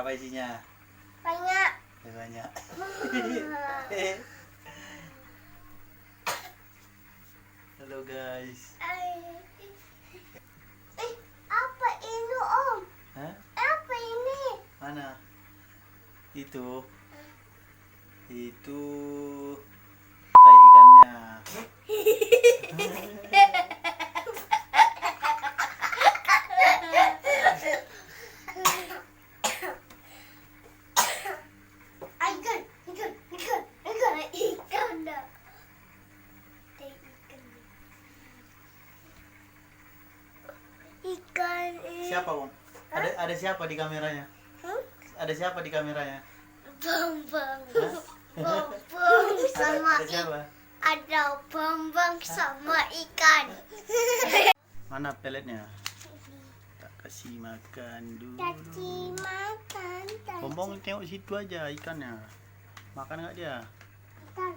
Apa isinya? Banyak. Banyak. Halo guys. Apa ini Om? Hah? Apa ini? Mana? Itu tai ikannya. Ikan dah. Ikan. Siapa, Bang? Ada siapa di kameranya? Ada siapa di kameranya? Bambang. Hah? Bambang sama Ada siapa? ada Bambang sama ikan. Mana peletnya? Tak kasih makan dulu. Kasih makan. Bombong tengok situ aja ikannya. Makan nggak dia? Makan.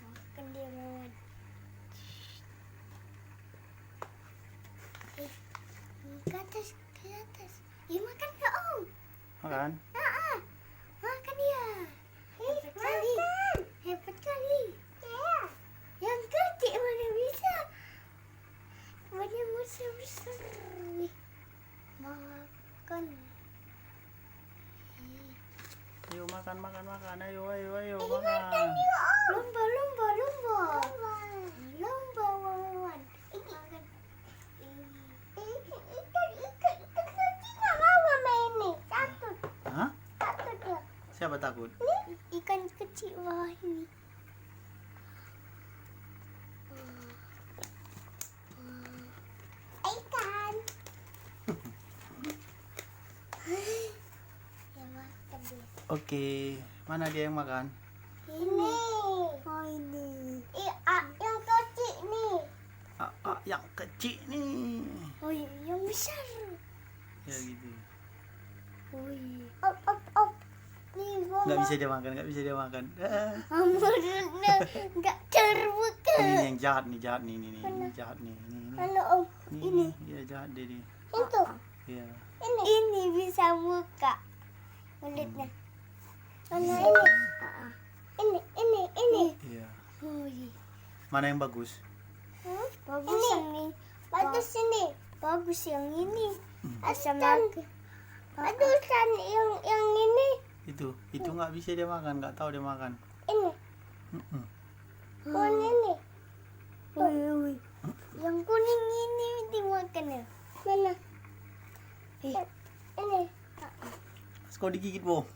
Makan dia makan. Ke atas, ke atas. Ya makan nggak Om? Makan. Makan dia. Hebat kali. Hebat kali. Yang kecil mana bisa? Mana besar-besar. Makan. Ayo makan. Ayo Ini makan. makan dia Om. Lomba. Lomba wawan. Ini makan. Ikan kecil nggak mau sama ini. Takut. Hah? Takut dia. Siapa takut? Ini ikan kecil bawah ini. Ikan. Ya makan dia. Oke, mana dia yang makan? Ini. Oh ini. Yang kecil nih. Yang kecil nih. Oh yang besar. Ya gitu. Oh op. Nih Nggak bisa dia makan. Mulutnya nggak terbuka. Ini yang jahat nih. Ini jahat nih. Ini. Mana Om? Ini. Iya jahat dia nih. Itu. Iya. Ini bisa buka mulutnya. Mana ini? Ini. Iya. Oh iya. Mana yang bagus? Bagus ini. Yang ini. Bagus ini. Bagus yang ini. Asam makan. Bagus kan yang ini. Itu nggak bisa dia makan. Nggak tahu dia makan. Ini. Kuning ini. Wih. Yang kuning ini dimakan ya. Mana? Ini. Terus kau digigit Bong.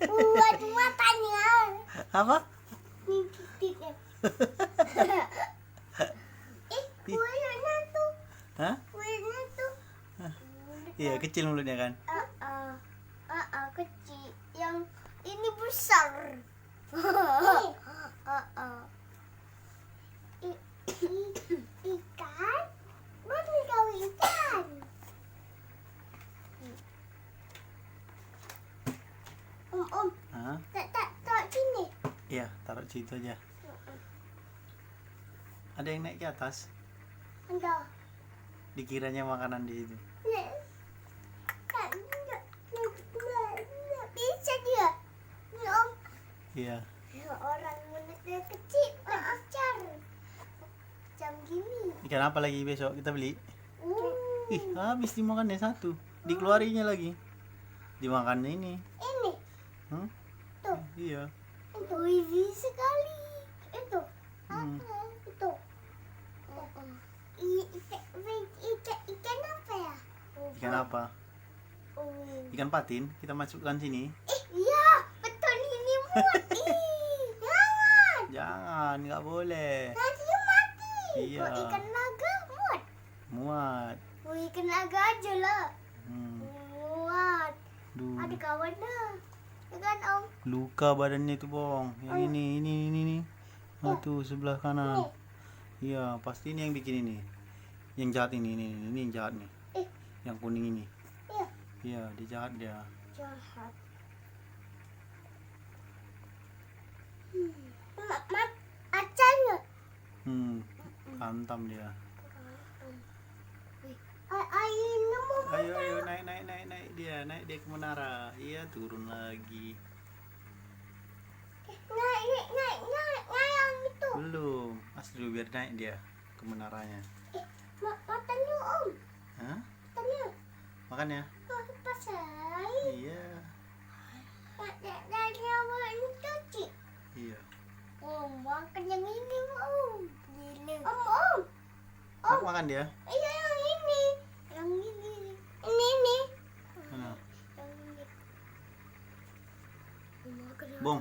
Buat matanya. Apa? Nih titiknya. Kulitnya tuh. Hah? Kulitnya tuh. Iya kecil mulutnya kan. Kecil. Yang ini besar. Ikan. Mana kau ikan? Om. Hah? Tak sini. Iya taruh situ aja. Ada yang naik ke atas. Ada. Dikiranya makanan di situ. Nggak bisa dia. Ini Om. Iya. Orang mulutnya kecil, besar. Macam gini. Ikan apa lagi besok kita beli? Ih habis dimakan ya satu. Dikeluarinya lagi. Dimakan ini. Ini. Tuh. Iya. Itu easy sekali. Itu. Apa? Itu. Ikan apa ya? Ikan apa? Ikan patin. Kita masukkan sini. Iya, betul ini muat. Jangan. Jangan, nggak boleh. Nanti mati. Iya. Kok ikan naga muat? Muat. Ikan naga aja lah. Muat. Duh. Ada kawan dah. Ya kan Om? Luka badannya itu Bong. Yang ini. Oh tuh sebelah kanan. Iya, pasti ini yang bikin ini. Yang jahat ini yang jahat nih. Yang kuning ini. Iya. Iya, dia jahat dia. Jahat. Acanya. Hantam dia. Ayo nemu. Ayo naik dia. naik dia ke menara. Iya, turun lagi. Naik yang itu. Belum. Dulu biar naik dia ke menaranya. Makan dulu om. Hah? Makan dulu. Makan ya? Pasal. Iya. Dari awal ini cuci. Iya. Makan yang ini om. Om. Makan dia? Iya yang ini. Yang ini. Ini. Mana? Yang ini. Bong,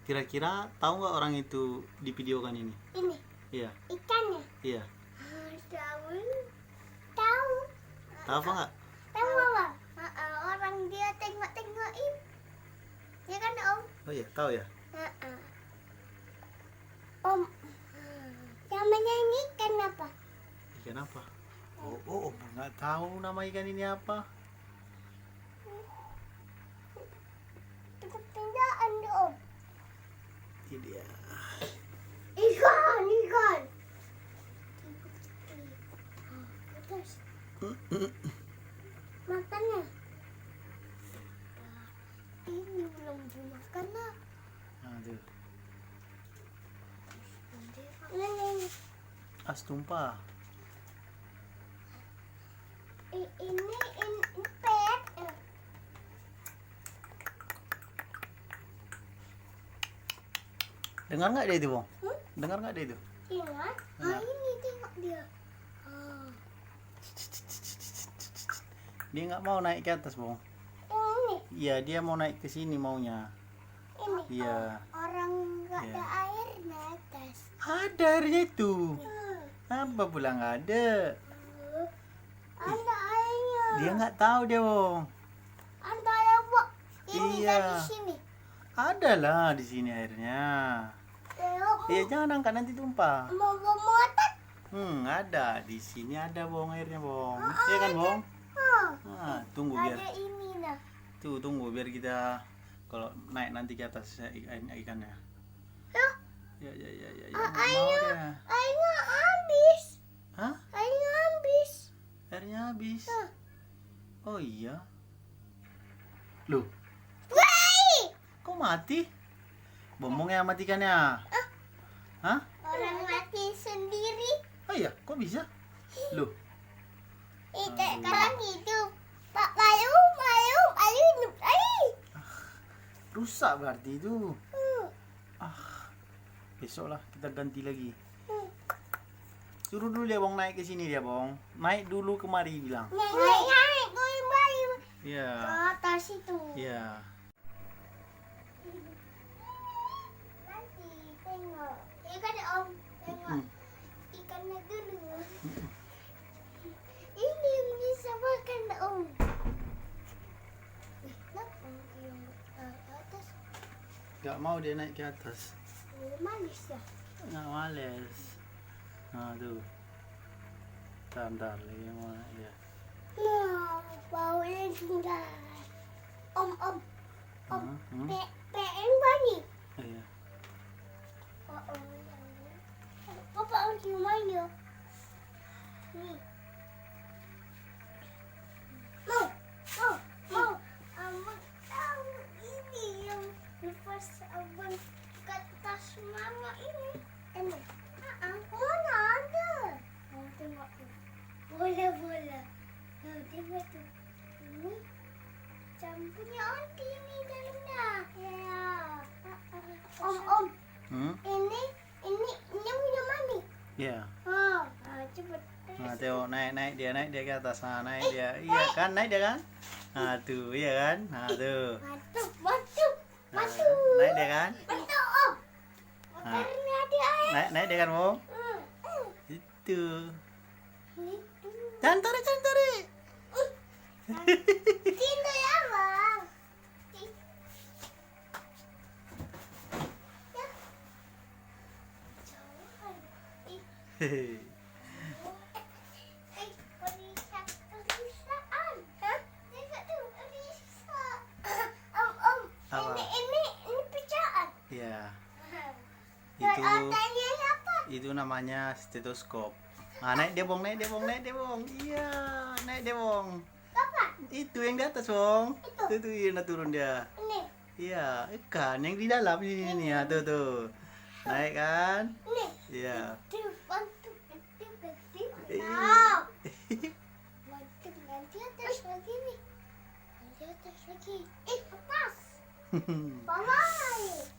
kira-kira tahu nggak orang itu di video kan ini? Ini Iya. ikannya. Iya. Tahu. Tahu. Tahu apa nggak? Tahu apa? Orang dia tengok-tengokin. Ya kan om? Oh iya, tahu ya? Om. Namanya ini ikan apa? Ikan apa? Oh, nggak tahu nama ikan ini apa. Tengok-tengokan deh om. Ini dia. Ikan. Terus. Makannya. Ini belum dimakan lah. Nah, tuh. Ini. As tumpah. Ini pet. Dengar nggak dia itu, Bong? Dengar nggak dia itu? Ingat? Nah. Ini tengok dia. Dia nggak mau naik ke atas, Bong. Yang ini. Iya, dia mau naik ke sini maunya. Ini. Iya. Orang nggak Iya. ada air di atas. Ada airnya itu. Apa pula nggak ada? Ada airnya. Dia nggak tahu dia, Bong. Ada air bu. Ini Iya. dari sini. Ada lah di sini airnya. Iya, jangan angkat nanti tumpah. Mau muatan? Ada di sini ada, Bong, airnya, Bong. Iya kan, Bong? Nah, tunggu biar. Ada ini nah. Tuh, tunggu biar kita kalau naik nanti ke atas ikannya. Ya. Nggak mau dia. Airnya habis. Hah? Airnya habis. Airnya habis. Oh iya. Loh, Woi! kok mati? Bomong yang matikannya. Hah? Orang mati sendiri. Oh iya, kok bisa? Loh, Sekarang hidup. Pak Bayu hidup lagi. rusak berarti itu. Besok lah kita ganti lagi. Suruh dulu dia, Bong, naik ke sini dia, Bong. Naik dulu kemari bilang. Naik, going Bayu. Iya. Ke atas itu. Iya. Nanti tengok. Ikan om, tengok. Ikannya dulu. Ini yang bisa makan om. Kenapa yang ke atas? Gak mau dia naik ke atas. Manis ya. Nggak males. Nah tuh. Bentar lagi mau naik dia. Nah, baunya tinggal. Om. PN bani. Iya. Papa harus main ya. Nih. Mau. Abang tahu ini yang lepas abang ke tas mama ini. Mana ada? Mau tengok tuh. Bola. Tengok tuh. Ini campurnya onti ini dalamnya. Ya. Om. Ini punya mami. Iya. Cepet. Nah, tengok naik dia ke atas. Nah, naik dia. Iya kan, naik dia kan? Nah, tuh, iya kan? Nah, tuh. Batu. Nah, naik dia kan? Batu, Om. Nah, Karena ada air. naik dia kan, Bong? Itu. Jangan tarik. Cinta ya, Bang. Hehehe. Perisaan. Hah? Tengok tuh, perisa. Om. Apa? Ini pecaan. Iya. Tanya apa? Itu namanya stetoskop. Nah, naik dia, Bong. Iya, naik dia, Bong. Kapan? Itu yang di atas, Bong. Itu. Itu yang turun dia. Ini. Iya, ikan yang di dalam ini ya, tuh. Naik kan? Ini. Iya. Bantu. Eh. Wow. Nanti atas lagi nih. Nanti atas lagi. Atas. Bawah.